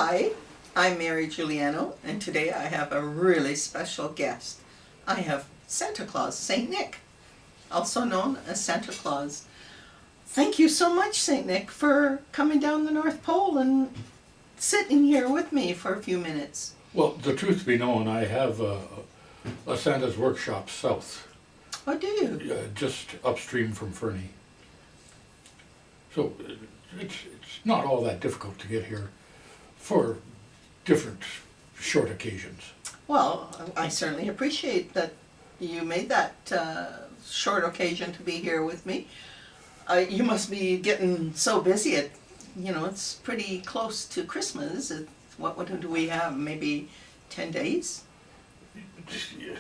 Hi, I'm Mary Giuliano, and today I have a really special guest. I have Santa Claus, St. Nick, also known as Santa Claus. Thank you so much, St. Nick, for coming down the North Pole and sitting here with me for a few minutes. Well, the truth be known, I have a Santa's workshop south, Oh, do you? just upstream from Fernie. So it's not all that difficult to get here for different short occasions. Well, I certainly appreciate that you made that short occasion to be here with me. You must be getting so busy. It's pretty close to Christmas. What do we have? Maybe 10 days?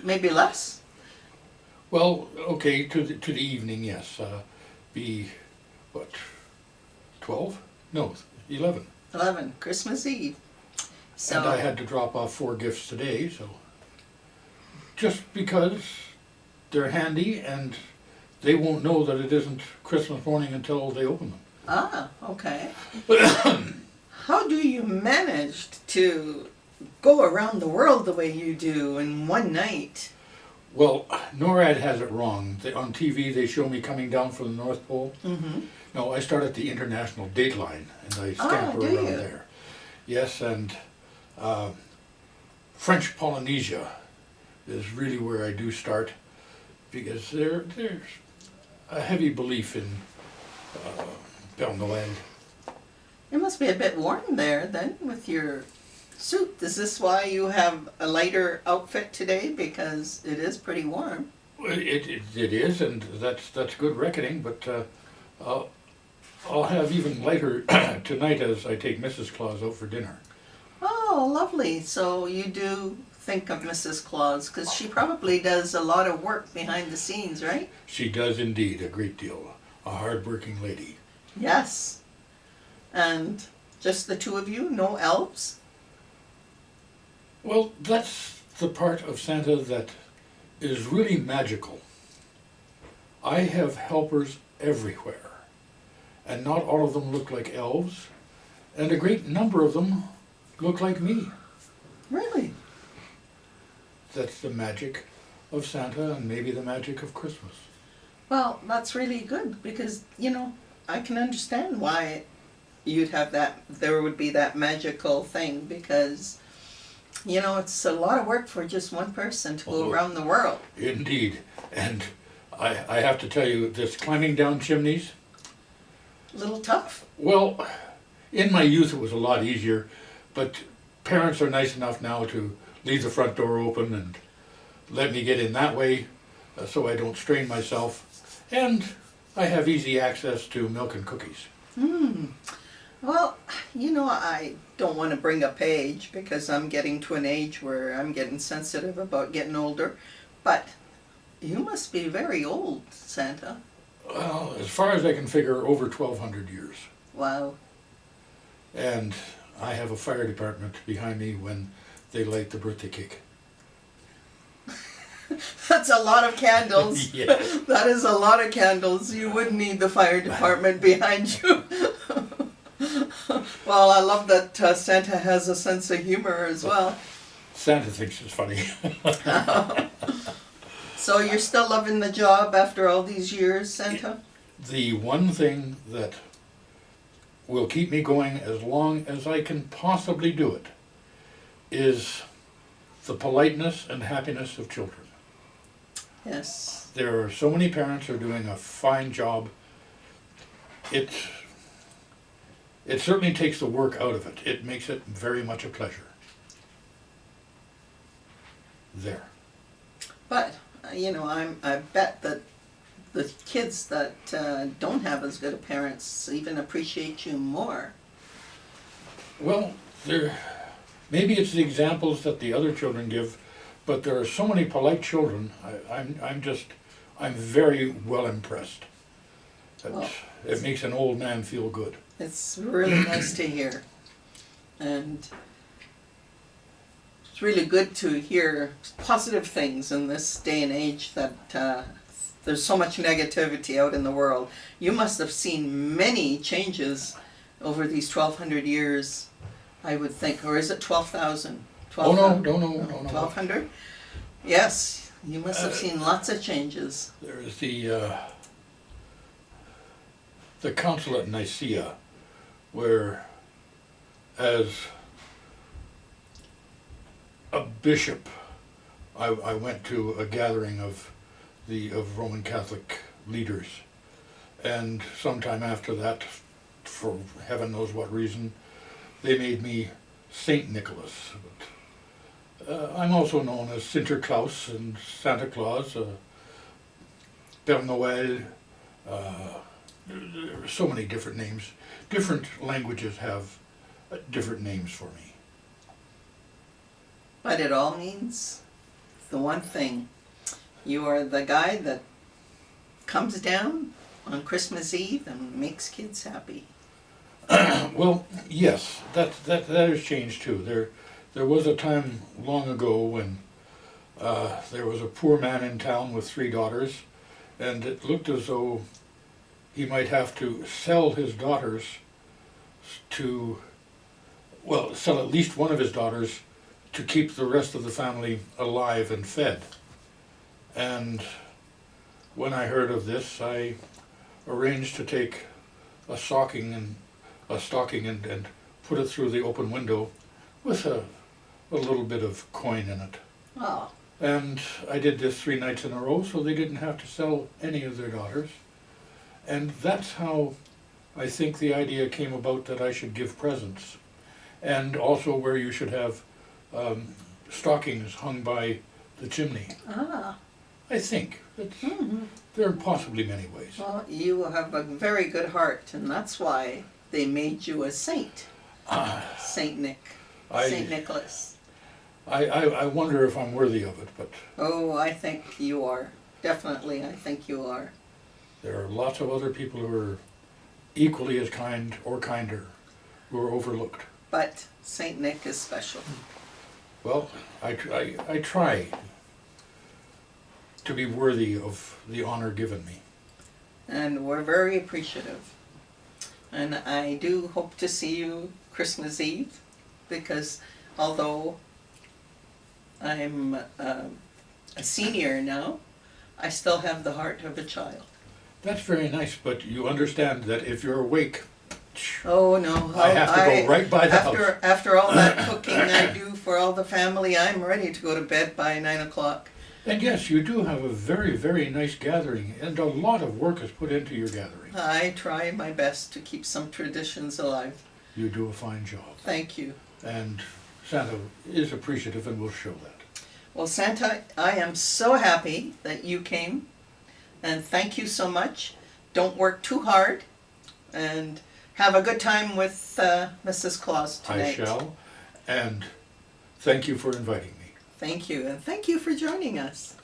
Maybe less? Well, okay, to the evening, yes. Be, what, 12? No, 11. 11, Christmas Eve. So, And I had to drop off 4 gifts today, so just because they're handy and they won't know that it isn't Christmas morning until they open them. Ah, okay. How do you manage to go around the world the way you do in one night? Well, NORAD has it wrong. On TV they show me coming down from the North Pole. Mm-hmm. No, I start at the international date line and I scamper do around you? there. Yes, and French Polynesia is really where I do start because there's a heavy belief in Père Noël. It must be a bit warm there then with your suit. Is this why you have a lighter outfit today? Because it is pretty warm. It is, and that's good reckoning, but I'll have even lighter tonight as I take Mrs. Claus out for dinner. Oh, lovely. So you do think of Mrs. Claus, because she probably does a lot of work behind the scenes, right? She does indeed, a great deal. A hard-working lady. Yes. And just the two of you, no elves? Well, that's the part of Santa that is really magical. I have helpers everywhere, and not all of them look like elves, and a great number of them look like me. Really? That's the magic of Santa and maybe the magic of Christmas. Well, that's really good because, I can understand why you'd have that, there would be that magical thing because, it's a lot of work for just one person to go around the world. Indeed. And I have to tell you, this climbing down chimneys, A little tough. well, in my youth it was a lot easier, but parents are nice enough now to leave the front door open and let me get in that way so I don't strain myself. And I have easy access to milk and cookies. Well, I don't want to bring up age because I'm getting to an age where I'm getting sensitive about getting older, but you must be very old, Santa. Well, as far as I can figure, over 1,200 years. Wow. And I have a fire department behind me when they light the birthday cake. That's a lot of candles. Yes. That is a lot of candles. You would need the fire department behind you. Well, I love that Santa has a sense of humor as well. Santa thinks it's funny. So you're still loving the job after all these years, Santa? The one thing that will keep me going as long as I can possibly do it is the politeness and happiness of children. Yes. There are so many parents who are doing a fine job. It certainly takes the work out of it. It makes it very much a pleasure. There. But, I bet that the kids that don't have as good a parents even appreciate you more. Well, maybe it's the examples that the other children give, but there are so many polite children. I'm very well impressed. Well, It makes an old man feel good. It's really nice to hear. And it's really good to hear positive things in this day and age that there's so much negativity out in the world. You must have seen many changes over these 1,200 years I would think, or is it 12,000? Oh, no, no. 1,200? Yes, you must have seen lots of changes. There's the council at Nicaea, where as a bishop, I went to a gathering of Roman Catholic leaders, and sometime after that, for heaven knows what reason, they made me Saint Nicholas. But, I'm also known as Sinterklaas and Santa Claus, Père Noël. There are so many different names. Different languages have different names for me. But it all means the one thing. You are the guy that comes down on Christmas Eve and makes kids happy. Well, yes, that has changed too. There was a time long ago when there was a poor man in town with 3 daughters, and it looked as though he might have to sell his daughters sell at least one of his daughters to keep the rest of the family alive and fed. And when I heard of this, I arranged to take a stocking and put it through the open window with a little bit of coin in it. Oh, And I did this 3 nights in a row, so they didn't have to sell any of their daughters. And that's how I think the idea came about that I should give presents. And also where you should have stockings hung by the chimney. I think. There are possibly many ways. Well, you have a very good heart, and that's why they made you a saint. Saint Nicholas. I wonder if I'm worthy of it, but Oh, I think you are. Definitely, I think you are. there are lots of other people who are equally as kind or kinder who are overlooked. But Saint Nick is special. Well, I try to be worthy of the honor given me. And we're very appreciative. And I do hope to see you Christmas Eve, because although I'm a senior now, I still have the heart of a child. That's very nice, but you understand that if you're awake, Oh no, I have to go right by the house. After all that cooking I do for all the family, I'm ready to go to bed by 9 o'clock. And yes, you do have a very, very nice gathering, and a lot of work is put into your gathering. I try my best to keep some traditions alive. You do a fine job. Thank you. And Santa is appreciative and will show that. Well, Santa, I am so happy that you came, and thank you so much. Don't work too hard, and have a good time with Mrs. Claus tonight. I shall, and thank you for inviting me. Thank you, and thank you for joining us.